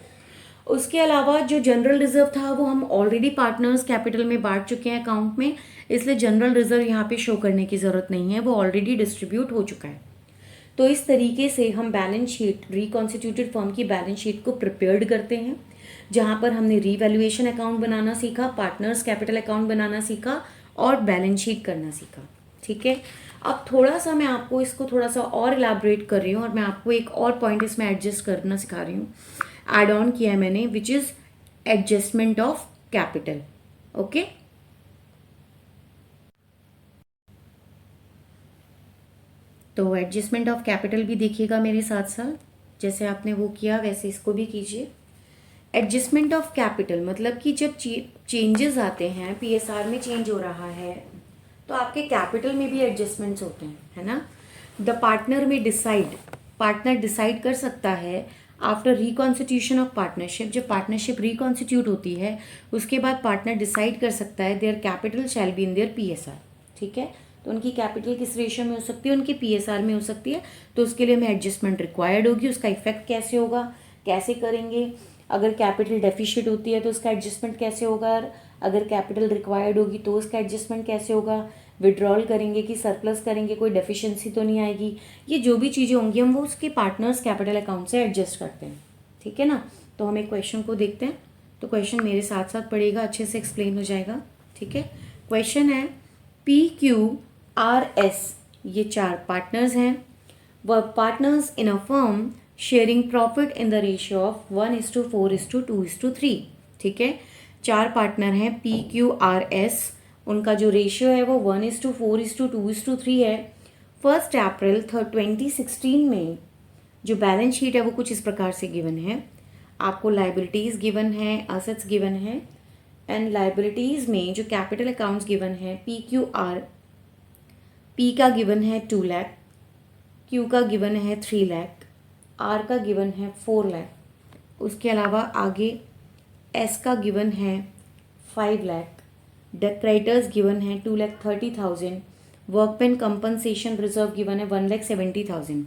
उसके अलावा जो जनरल रिजर्व था वो हम ऑलरेडी पार्टनर्स कैपिटल में बांट चुके हैं अकाउंट में, इसलिए जनरल रिजर्व यहाँ पे शो करने की ज़रूरत नहीं है, वो ऑलरेडी डिस्ट्रीब्यूट हो चुका है। तो इस तरीके से हम बैलेंस शीट, रिकॉन्स्टिट्यूटेड फर्म की बैलेंस शीट को प्रिपेयर्ड करते हैं, जहाँ पर हमने रीवैल्यूएशन अकाउंट बनाना सीखा, पार्टनर्स कैपिटल अकाउंट बनाना सीखा और बैलेंस शीट करना सीखा। ठीक है, अब थोड़ा सा मैं आपको इसको थोड़ा सा और इलाबरेट कर रही हूँ और मैं आपको एक और पॉइंट इसमें एडजस्ट करना सिखा रही हूँ, एड ऑन किया है मैंने, which is adjustment of capital. Okay, तो एडजस्टमेंट ऑफ कैपिटल भी देखिएगा मेरे साथ साथ, जैसे आपने वो किया वैसे इसको भी कीजिए। एडजस्टमेंट ऑफ कैपिटल मतलब कि जब चेंजेस आते हैं, पीएसआर में चेंज हो रहा है, तो आपके कैपिटल में भी एडजस्टमेंट्स होते हैं, है ना। द पार्टनर में डिसाइड, पार्टनर डिसाइड कर सकता है आफ्टर रिकॉन्स्टिट्यूशन ऑफ पार्टनरशिप, जब पार्टनरशिप रिकॉन्स्टिट्यूट होती है उसके बाद पार्टनर डिसाइड कर सकता है their capital shall be in their PSR. ठीक है, तो उनकी कैपिटल किस रेशियो में हो सकती है, उनकी पीएसआर में हो सकती है। तो उसके लिए हमें एडजस्टमेंट रिक्वायर्ड होगी, उसका इफेक्ट कैसे होगा, कैसे करेंगे। अगर कैपिटल डेफिशिट होती है तो उसका एडजस्टमेंट कैसे होगा, अगर कैपिटल रिक्वायर्ड होगी तो उसका एडजस्टमेंट कैसे होगा, विड्रॉल करेंगे कि सरप्लस करेंगे, कोई डेफिशिएंसी तो नहीं आएगी। ये जो भी चीज़ें होंगी हम वो उसके पार्टनर्स कैपिटल अकाउंट से एडजस्ट करते हैं। ठीक है ना, तो हम एक क्वेश्चन को देखते हैं। तो क्वेश्चन मेरे साथ साथ पढ़ेगा, अच्छे से एक्सप्लेन हो जाएगा। ठीक है, क्वेश्चन है PQRS, ये 4 पार्टनर्स हैं, वह partners in a firm sharing profit in the ratio of 1:4:2:3। ठीक है, 4 पार्टनर हैं PQRS, उनका जो रेशियो है वो 1:4:2:3 है। 1 अप्रैल 2016 में जो बैलेंस शीट है वो कुछ इस प्रकार से गिवन है। आपको लाइबिलिटीज़ गिवन है, असेट्स गिवन है, एंड लाइबिलिटीज़ में जो कैपिटल अकाउंट्स गिवन है PQR, P का गिवन है 2 लाख, Q का गिवन है 3 लाख, R का गिवन है 4 लाख। उसके अलावा आगे S का गिवन है 5 लाख, द क्रेडिटर्स गिवन है 2,30,000, वर्कमैन कंपनसेशन रिजर्व गिवन है 1,70,000।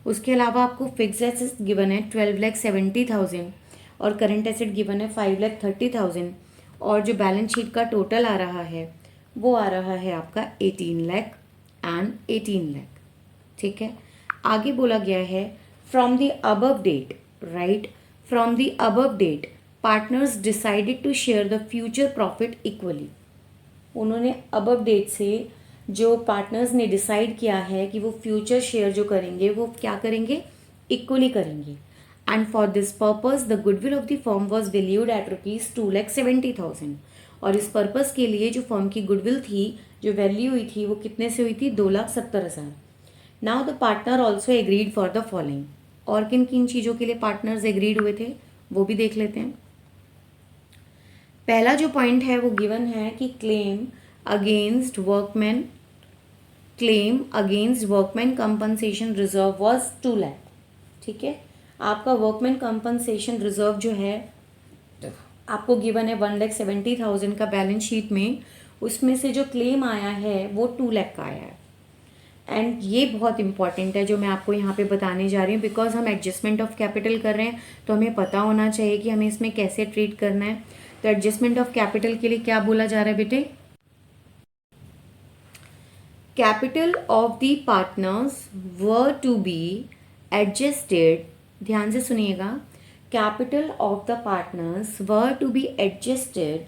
उसके अलावा आपको फिक्स एसेट्स गिवन है 12,70,000 और करंट एसेट गिवन है 5,30,000। और जो बैलेंस शीट का टोटल आ रहा है वो आ रहा है आपका 18 लाख एंड 18 लाख। ठीक है, आगे बोला गया है from the above date, right, from the above date partners decided to share the future profit equally. उन्होंने अबव डेट से जो पार्टनर्स ने डिसाइड किया है कि वो फ्यूचर शेयर जो करेंगे वो क्या करेंगे, इक्वली करेंगे। And for this purpose the goodwill of the firm was valued at ₹2,70,000। और इस पर्पज़ के लिए जो फर्म की गुडविल थी, जो वैल्यू हुई थी, वो कितने से हुई थी, 2,70,000। Now the partner also agreed for the following. और किन किन चीज़ों के लिए पार्टनर्स एग्रीड हुए थे वो भी देख लेते हैं। पहला जो पॉइंट है वो गिवन है कि claim against workman compensation reserve was 2 lakh. ठीक है, आपका वर्कमैन कंपनसेशन रिजर्व जो है आपको गिवन है 1,70,000 का बैलेंस शीट में, उसमें से जो क्लेम आया है वो 2 लाख का आया है। एंड ये बहुत इंपॉर्टेंट है जो मैं आपको यहाँ पे बताने जा रही हूँ, बिकॉज हम एडजस्टमेंट ऑफ कैपिटल कर रहे हैं तो हमें पता होना चाहिए कि हमें इसमें कैसे ट्रीट करना है। तो एडजस्टमेंट ऑफ कैपिटल के लिए क्या बोला जा रहा है बेटे? Capital of the partners were to be adjusted, ध्यान से सुनिएगा, capital of the partners were to be adjusted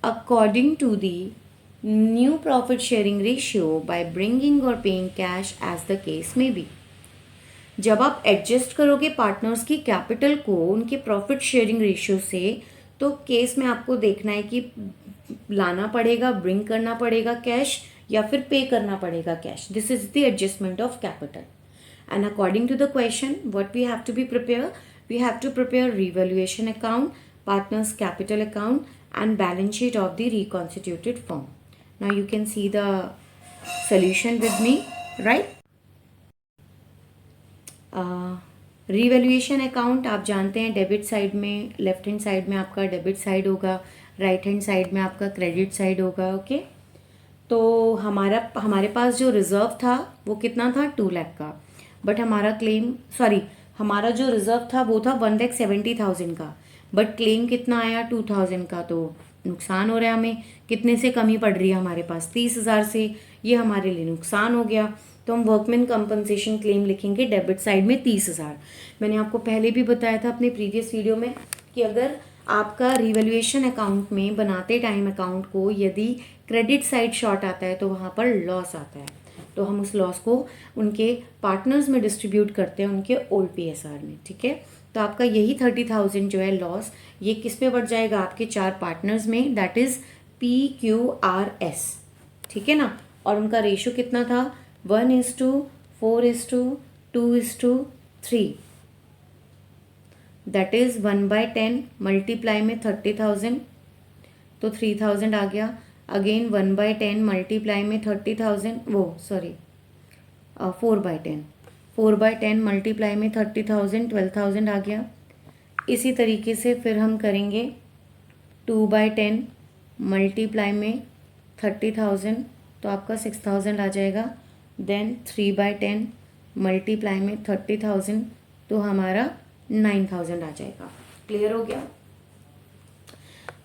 according to the new profit sharing ratio by bringing or paying cash as the case may be. जब आप adjust करोगे partners की capital को उनके profit sharing ratio से, तो case में आपको देखना है कि लाना पड़ेगा, ब्रिंग करना पड़ेगा कैश, या फिर पे करना पड़ेगा cash. This is the adjustment of capital. And according to the question what we have to be prepare, we have to prepare revaluation account, partners capital account and balance sheet of the reconstituted firm. Now you can see the solution with me, right? Revaluation account आप जानते हैं debit side में, left hand side में आपका debit side होगा, right hand side में आपका credit side होगा। ओके, तो हमारे पास जो रिजर्व था वो कितना था? 2 लाख का। बट हमारा जो रिजर्व था वो था 1,70,000 का, बट क्लेम कितना आया? 2,000 का। तो नुकसान हो रहा है हमें, कितने से कमी पड़ रही है हमारे पास? 30,000 से। ये हमारे लिए नुकसान हो गया, तो हम वर्कमैन कंपनसेशन क्लेम लिखेंगे डेबिट साइड में 30,000। मैंने आपको पहले भी बताया था अपने प्रीवियस वीडियो में कि अगर आपका रिवैल्यूएशन अकाउंट में बनाते टाइम अकाउंट को यदि क्रेडिट साइड शॉर्ट आता है तो वहाँ पर लॉस आता है, तो हम उस लॉस को उनके पार्टनर्स में डिस्ट्रीब्यूट करते हैं, उनके ओल्ड PSR में। ठीक है, तो आपका यही 30,000 जो है लॉस, ये किस पे बढ़ जाएगा? आपके 4 पार्टनर्स में, दैट इज PQRS। ठीक है ना, और उनका रेशियो कितना था? 1:4:2:3, दैट इज 1/10 मल्टीप्लाई में 30,000 तो 3,000 आ गया। अगेन 1/10 मल्टीप्लाई में 30,000, 4/10 मल्टीप्लाई में 30,000, 12,000 आ गया। इसी तरीके से फिर हम करेंगे 2/10 मल्टीप्लाई में 30,000 तो आपका 6,000 आ जाएगा। देन 3/10 मल्टीप्लाई में 30,000 तो हमारा 9,000 आ जाएगा। क्लियर हो गया?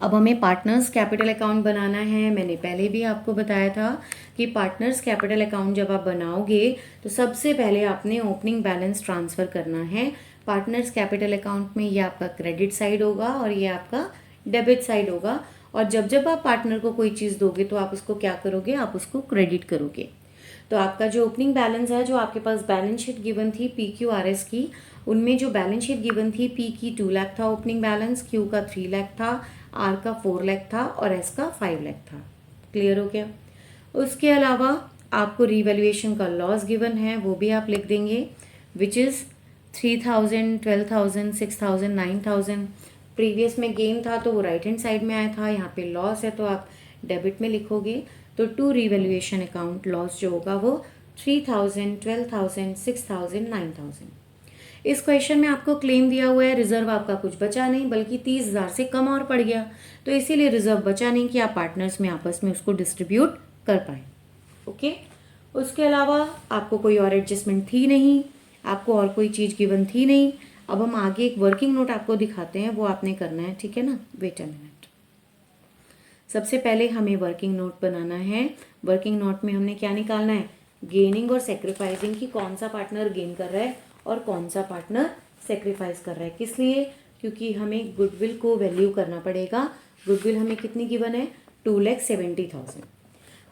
अब हमें पार्टनर्स कैपिटल अकाउंट बनाना है। मैंने पहले भी आपको बताया था कि पार्टनर्स कैपिटल अकाउंट जब आप बनाओगे तो सबसे पहले आपने ओपनिंग बैलेंस ट्रांसफ़र करना है पार्टनर्स कैपिटल अकाउंट में। ये आपका क्रेडिट साइड होगा और ये आपका डेबिट साइड होगा। और जब आप पार्टनर को कोई चीज़ दोगे तो आप उसको क्या करोगे? आप उसको क्रेडिट करोगे। तो आपका जो ओपनिंग बैलेंस है, जो आपके पास बैलेंस शीट गिवन थी PQRS की, उनमें जो बैलेंस शीट गिवन थी, P की 2 लाख था ओपनिंग बैलेंस, Q का 3 लाख था, R का 4 लाख था और S का 5 लाख था। क्लियर हो गया? उसके अलावा आपको रिवैल्यूएशन का लॉस गिवन है, वो भी आप लिख देंगे, विच इज़ 3,000, 12,000, 6,000, 9,000। प्रीवियस में गेन था तो वो राइट हैंड साइड में आया था, यहाँ पे लॉस है तो आप डेबिट में लिखोगे। तो टू रिवैल्यूएशन अकाउंट लॉस जो होगा वो 3,000, 12,000, 6,000, 9,000। इस क्वेश्चन में आपको क्लेम दिया हुआ है, रिजर्व आपका कुछ बचा नहीं बल्कि 30,000 से कम और पड़ गया, तो इसीलिए रिजर्व बचा नहीं कि आप पार्टनर्स में आपस में उसको डिस्ट्रीब्यूट कर पाए। ओके, उसके अलावा आपको कोई और एडजस्टमेंट थी नहीं, आपको और कोई चीज़ गिवन थी नहीं। अब हम आगे एक वर्किंग नोट आपको दिखाते हैं, वो आपने करना है। ठीक है ना, वेट अ मिनट। सबसे पहले हमें वर्किंग नोट बनाना है। वर्किंग नोट में हमने क्या निकालना है? गेनिंग और सेक्रीफाइसिंग की, कौन सा पार्टनर गेन कर रहा है और कौन सा पार्टनर सेक्रीफाइस कर रहा है। किस लिए? क्योंकि हमें गुडविल को वैल्यू करना पड़ेगा। गुडविल हमें कितनी गिवन है? 2,70,000।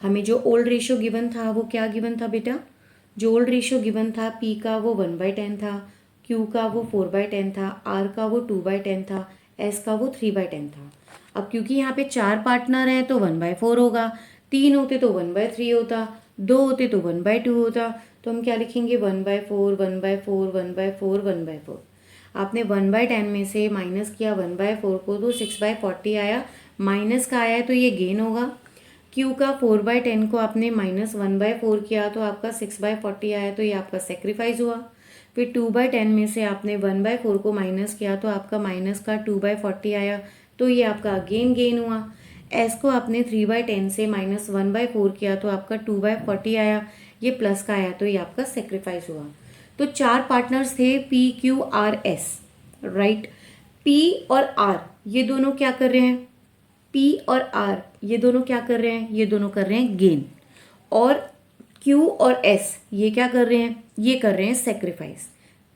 हमें जो ओल्ड रेशियो गिवन था वो क्या गिवन था बेटा? जो ओल्ड रेशियो गिवन था, P का वो 1/10 था, Q का वो 4/10 था, R का वो 2/10 था, S का वो 3/10 था। अब क्योंकि यहाँ पे 4 पार्टनर हैं तो 1/4 होगा, 3 होते तो 1/3 होता, 2 होते तो 1/2 होता। तो हम क्या लिखेंगे? 1/4, 1/4, 1/4, 1/4। आपने 1/10 में से माइनस किया 1/4 को तो 6/40 आया, माइनस का आया तो ये गेन होगा। Q का 4/10 को आपने माइनस 1/4 किया तो आपका 6/40 आया, तो ये आपका सेक्रीफाइस हुआ। फिर 2/10 में से आपने 1/4 को माइनस किया तो आपका माइनस का 2/40 आया, तो ये आपका अगेन गेन हुआ। एस को आपने 3/10 से -1/4 किया तो आपका 2/40 आया, ये प्लस का आया तो ये आपका सेक्रीफाइस हुआ। तो 4 पार्टनर्स थे PQRS, राइट। P और R ये दोनों क्या कर रहे हैं, P और R ये दोनों क्या कर रहे हैं, ये दोनों कर रहे हैं गेन। और Q और S ये क्या कर रहे हैं, ये कर रहे हैं सेक्रीफाइस।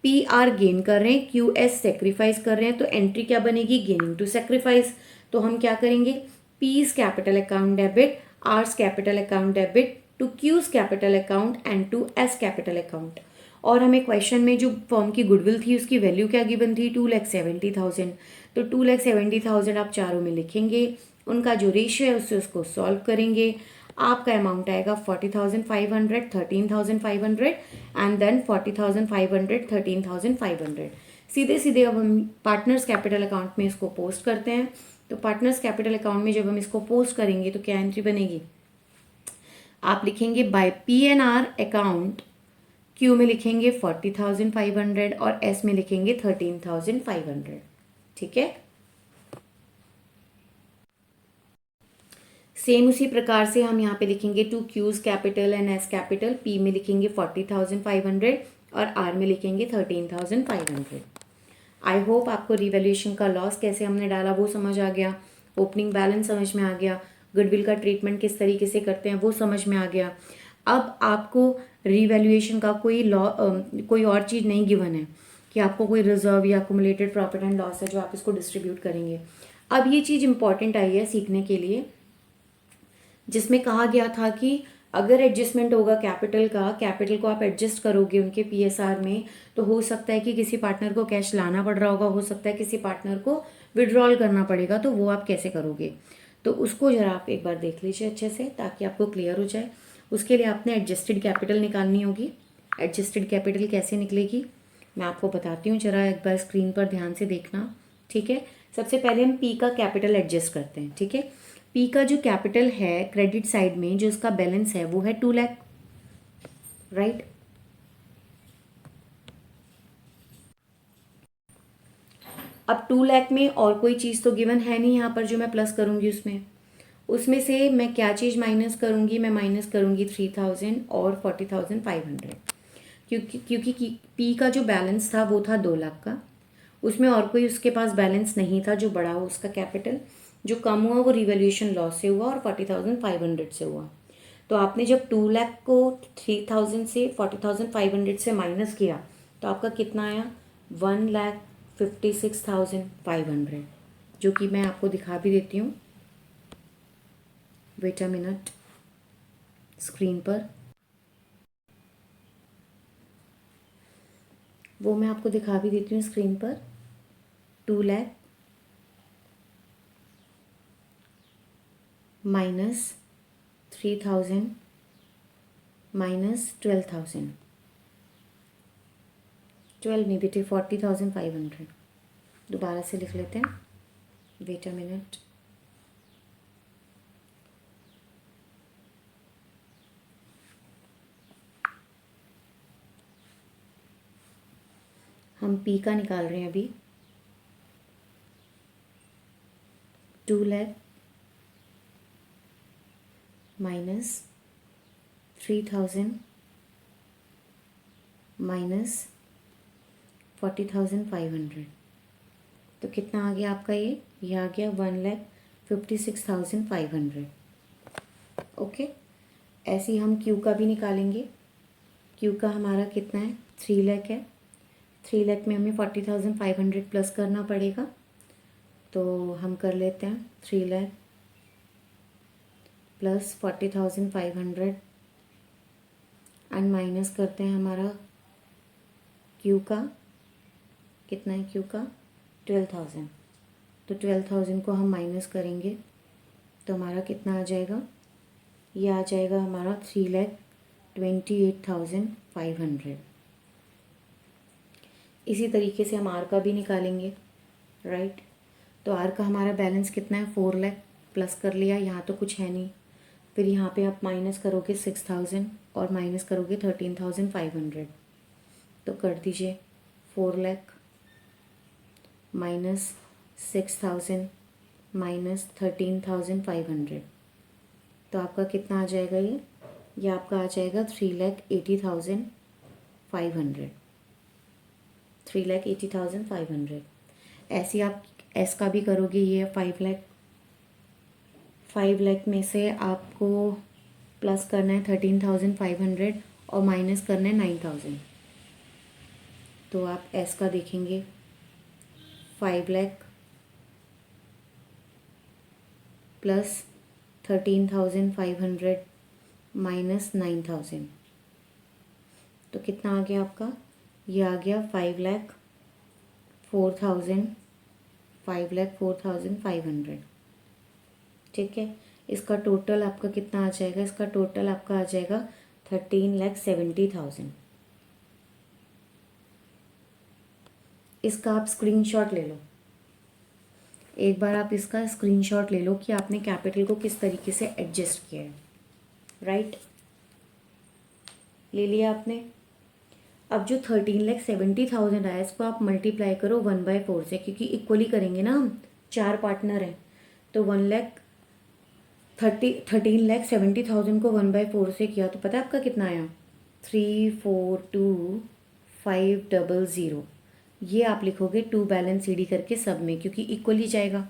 PR गेन कर रहे हैं, QS सेक्रीफाइस कर रहे हैं, तो एंट्री क्या बनेगी, गेनिंग टू सेक्रीफाइस। तो हम क्या करेंगे, P's capital account debit, R's capital account debit to Q's capital account and to S capital account. और हमें क्वेश्चन में जो फॉर्म की गुडविल थी उसकी वैल्यू क्या गिवन थी, 2,70,000। तो 2,70,000 आप चारों में लिखेंगे, उनका जो रेशियो है उससे उसको सॉल्व करेंगे। आपका अमाउंट आएगा 40,500, 13,500 एंड देन 40,500, 13,500। सीधे सीधे अब हम पार्टनर्स कैपिटल अकाउंट में इसको पोस्ट करते हैं। तो पार्टनर्स कैपिटल अकाउंट में जब हम इसको पोस्ट करेंगे तो क्या एंट्री बनेगी, आप लिखेंगे बाय PNR अकाउंट, Q में लिखेंगे 40,500 और S में लिखेंगे 13,500। ठीक है, सेम उसी प्रकार से हम यहाँ पे लिखेंगे to Q's capital and S capital. P में लिखेंगे 40,500 और R में लिखेंगे 13,500। आई होप आपको रिवैल्यूएशन का लॉस कैसे हमने डाला वो समझ आ गया, ओपनिंग बैलेंस समझ में आ गया, गुडविल का ट्रीटमेंट किस तरीके से करते हैं वो समझ में आ गया। अब आपको रिवैल्यूएशन का कोई और चीज़ नहीं गिवन है कि आपको कोई रिजर्व या अकुमुलेटेड प्रॉफिट एंड लॉस है जो आप इसको डिस्ट्रीब्यूट करेंगे। अब ये चीज़ इंपॉर्टेंट आई है सीखने के लिए, जिसमें कहा गया था कि अगर एडजस्टमेंट होगा कैपिटल का, कैपिटल को आप एडजस्ट करोगे उनके PSR में, तो हो सकता है कि किसी पार्टनर को कैश लाना पड़ रहा होगा, हो सकता है किसी पार्टनर को विड्रॉल करना पड़ेगा, तो वो आप कैसे करोगे। तो उसको ज़रा आप एक बार देख लीजिए अच्छे से ताकि आपको क्लियर हो जाए। उसके लिए आपने एडजस्टेड कैपिटल निकालनी होगी। एडजस्टेड कैपिटल कैसे निकलेगी मैं आपको बताती हूँ, ज़रा एक बार स्क्रीन पर ध्यान से देखना। ठीक है, सबसे पहले हम P का कैपिटल एडजस्ट करते हैं। ठीक है, P का जो कैपिटल है क्रेडिट साइड में जो उसका बैलेंस है वो है 2 लाख, राइट। अब 2 लाख में और कोई चीज़ तो गिवन है नहीं यहाँ पर जो मैं प्लस करूँगी, उसमें से मैं क्या चीज़ माइनस करूँगी, मैं माइनस करूँगी 3,000 और 40,500, क्योंकि P का जो बैलेंस था वो था 2 लाख का, उसमें और कोई उसके पास बैलेंस नहीं था जो बड़ा हो उसका कैपिटल। जो कम हुआ वो रिवैल्यूएशन लॉस से हुआ और 40,500 से हुआ। तो आपने जब 2 लाख को 3,000 से 40,500 से माइनस किया तो आपका कितना आया, 1,56,500, जो कि मैं आपको दिखा भी देती हूँ, वेट अ मिनट, स्क्रीन पर वो मैं आपको दिखा भी देती हूँ स्क्रीन पर। 2 लाख माइनस 3,000 माइनस 12,000, 12 नहीं बेटे 40,500, दोबारा से लिख लेते हैं, वेट अ मिनट। हम P का निकाल रहे हैं अभी, 2 लाख माइनस 3,000 माइनस 40,500, तो कितना आ गया आपका, ये आ गया 1,56,500। ओके, ऐसे ही हम Q का भी निकालेंगे। Q का हमारा कितना है, 3 लाख है। 3 लाख में हमें 40,500 प्लस करना पड़ेगा, तो हम कर लेते हैं 3 लाख प्लस 40,500 एंड माइनस करते हैं हमारा Q का, कितना है Q का, 12,000। तो 12,000 को हम माइनस करेंगे तो हमारा कितना आ जाएगा, ये आ जाएगा हमारा 3,28,500। इसी तरीके से हम R का भी निकालेंगे, राइट। तो R का हमारा बैलेंस कितना है, 4 लाख, प्लस कर लिया, यहाँ तो कुछ है नहीं, फिर यहाँ पे आप माइनस करोगे 6,000 और माइनस करोगे 13,500, तो कर दीजिए 4 लाख माइनस 6,000 माइनस 13,500, तो आपका कितना आ जाएगा? ये आपका आ जाएगा 3,80,500, 3,80,500। ऐसे ही आप एस का भी करोगे, ये 5 लाख में से आपको प्लस करना है 13,500 और माइनस करना है 9,000। तो आप एस का देखेंगे 5 लाख प्लस 13,500 माइनस 9,000, तो कितना आ गया आपका? ये आ गया 5,04,500। ठीक है, इसका टोटल आपका कितना आ जाएगा? इसका टोटल आपका आ जाएगा 13,70,000। इसका आप स्क्रीनशॉट ले लो, एक बार आप इसका स्क्रीनशॉट ले लो कि आपने कैपिटल को किस तरीके से एडजस्ट किया है। राइट, ले लिया आपने। अब जो 13,70,000 आया, इसको आप मल्टीप्लाई करो 1/4 से, क्योंकि इक्वली करेंगे ना, हम 4 पार्टनर हैं, तो 13,70,000 को 1/4 से किया तो पता है आपका कितना आया? 342,500। ये आप लिखोगे टू बैलेंस सीडी करके सब में, क्योंकि इक्वल ही जाएगा।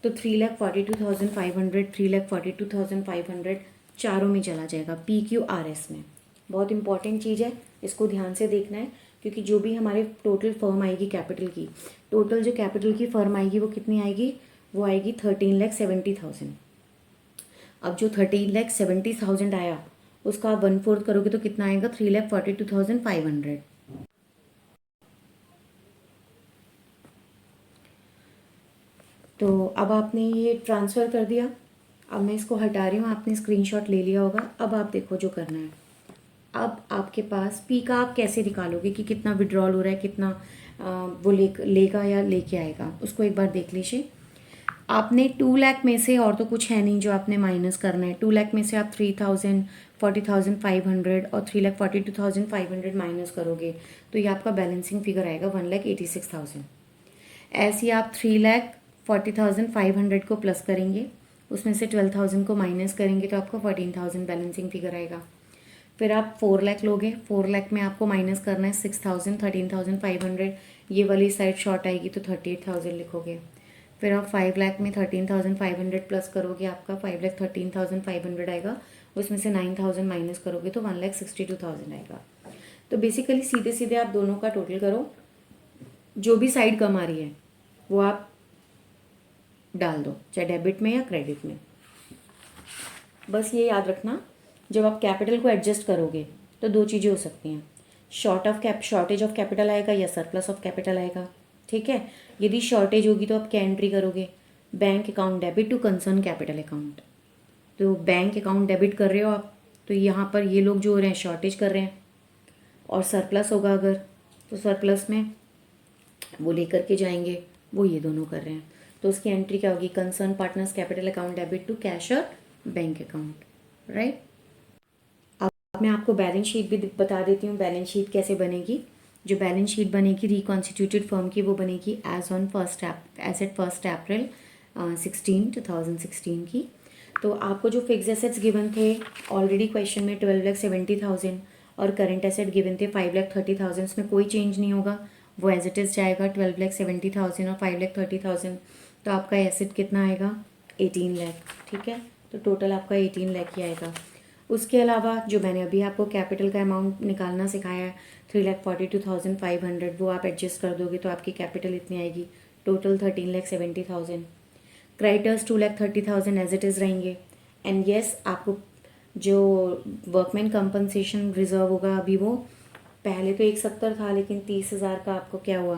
तो 3,42,500, 3,42,500 चारों में चला जाएगा, PQRS में। बहुत इंपॉर्टेंट चीज़ है, इसको ध्यान से देखना है, क्योंकि जो भी हमारे टोटल फर्म आएगी कैपिटल की, टोटल जो कैपिटल की फर्म आएगी वो कितनी आएगी? वो आएगी 13,70,000। अब जो 13,70,000 आया, उसका आप 1/4 करोगे तो कितना आएगा? 3,42,500। तो अब आपने ये ट्रांसफ़र कर दिया। अब मैं इसको हटा रही हूँ, आपने स्क्रीनशॉट ले लिया होगा। अब आप देखो जो करना है। अब आपके पास पी का आप कैसे निकालोगे कि कितना विड्रॉल हो रहा है, कितना वो लेगा या लेके आएगा, उसको एक बार देख लीजिए। आपने 2 लाख में से, और तो कुछ है नहीं जो आपने माइनस करना है, 2 लाख में से आप 3,40,500 और 3,42,500 माइनस करोगे तो ये आपका बैलेंसिंग फिगर आएगा 1,86,000। ऐसे ही आप 3,40,500 को प्लस करेंगे, उसमें से 12,000 को माइनस करेंगे तो आपका 14,000 बैलेंसिंग फिगर आएगा। फिर आप 4 लाख लोगे, 4 लाख में आपको माइनस करना है 6,000, 13,500, ये वाली साइड शॉर्ट आएगी तो 38,000 लिखोगे। फिर आप 5 लाख में 13,500 प्लस करोगे, आपका 5 लाख 13,500 आएगा, उसमें से 9,000 माइनस करोगे तो 1,62,000 आएगा। तो बेसिकली सीधे सीधे आप दोनों का टोटल करो, जो भी साइड कम आ रही है वो आप डाल दो, चाहे डेबिट में या क्रेडिट में। बस ये याद रखना, जब आप कैपिटल को एडजस्ट करोगे तो 2 चीज़ें हो सकती हैं, शॉर्टेज ऑफ कैपिटल आएगा या सरप्लस ऑफ कैपिटल आएगा। ठीक है, यदि शॉर्टेज होगी तो आप क्या एंट्री करोगे? Bank account debit to concern capital account. तो बैंक अकाउंट डेबिट कर रहे हो आप, तो यहाँ पर ये लोग जो हो रहे हैं शॉर्टेज कर रहे हैं, और सरप्लस होगा अगर, तो सरप्लस में वो लेकर के जाएंगे, वो ये दोनों कर रहे हैं, तो उसकी एंट्री क्या होगी? Concern partners capital account debit to cash और बैंक अकाउंट। राइट, अब मैं आपको बैलेंस शीट भी बता देती हूँ, बैलेंस शीट कैसे बनेगी। जो बैलेंस शीट बनेगी रिकॉन्स्टिट्यूटेड फर्म की, वो बनेगी एज ऑन एट 1 अप्रैल 2016 की। तो आपको जो फिक्स एसेट्स गिवन थे ऑलरेडी क्वेश्चन में 12,70,000 और करंट एसेट गिवन थे 5,30,000, उसमें कोई चेंज नहीं होगा, वो एज इट इज़ जाएगा 12,70,000 और 5,30,000। तो आपका एसेट कितना आएगा? 18 लाख। ठीक है, तो टोटल आपका 18 लाख ही आएगा। उसके अलावा जो मैंने अभी आपको कैपिटल का अमाउंट निकालना सिखाया है 3,42,500, वो आप एडजस्ट कर दोगे तो आपकी कैपिटल इतनी आएगी, total 13,70,000। Creditors 2,30,000 as it is रहेंगे। एंड येस, आपको जो वर्कमैन कंपनसेशन रिजर्व होगा, अभी वो पहले तो 170 था, लेकिन 30,000 का आपको क्या हुआ,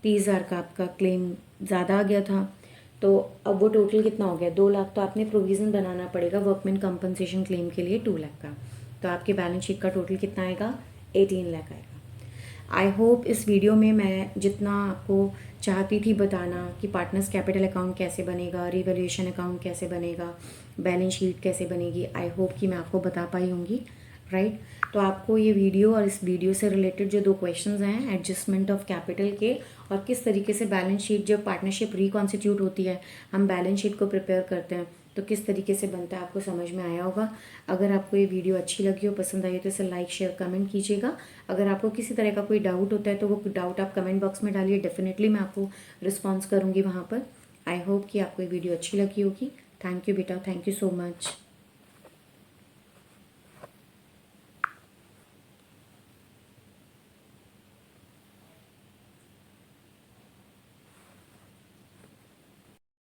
30,000 का आपका क्लेम ज़्यादा आ गया था, तो अब वो टोटल कितना हो गया? 2 लाख। तो आपने प्रोविज़न बनाना पड़ेगा वर्कमैन कंपनसेशन क्लेम के लिए 2 लाख का, तो आपके बैलेंस शीट का टोटल कितना आएगा? 18 लाख आएगा। आई होप इस वीडियो में मैं जितना आपको चाहती थी बताना कि पार्टनर्स कैपिटल अकाउंट कैसे बनेगा, रिवैल्यूएशन अकाउंट कैसे बनेगा, बैलेंस शीट कैसे बनेगी, आई होप कि मैं आपको बता पाई होंगी। राइट। तो आपको ये वीडियो और इस वीडियो से रिलेटेड जो 2 क्वेश्चंस हैं एडजस्टमेंट ऑफ कैपिटल के, और किस तरीके से बैलेंस शीट जब पार्टनरशिप रिकॉन्स्टिट्यूट होती है, हम बैलेंस शीट को प्रिपेयर करते हैं तो किस तरीके से बनता है, आपको समझ में आया होगा। अगर आपको ये वीडियो अच्छी लगी हो, पसंद आई हो, तो इसे लाइक शेयर कमेंट कीजिएगा। अगर आपको किसी तरह का कोई डाउट होता है तो वो डाउट आप कमेंट बॉक्स में डालिए, डेफिनेटली मैं आपको रिस्पॉन्स करूँगी वहाँ पर। आई होप कि आपको ये वीडियो अच्छी लगी होगी। थैंक यू बेटा, थैंक यू सो मच।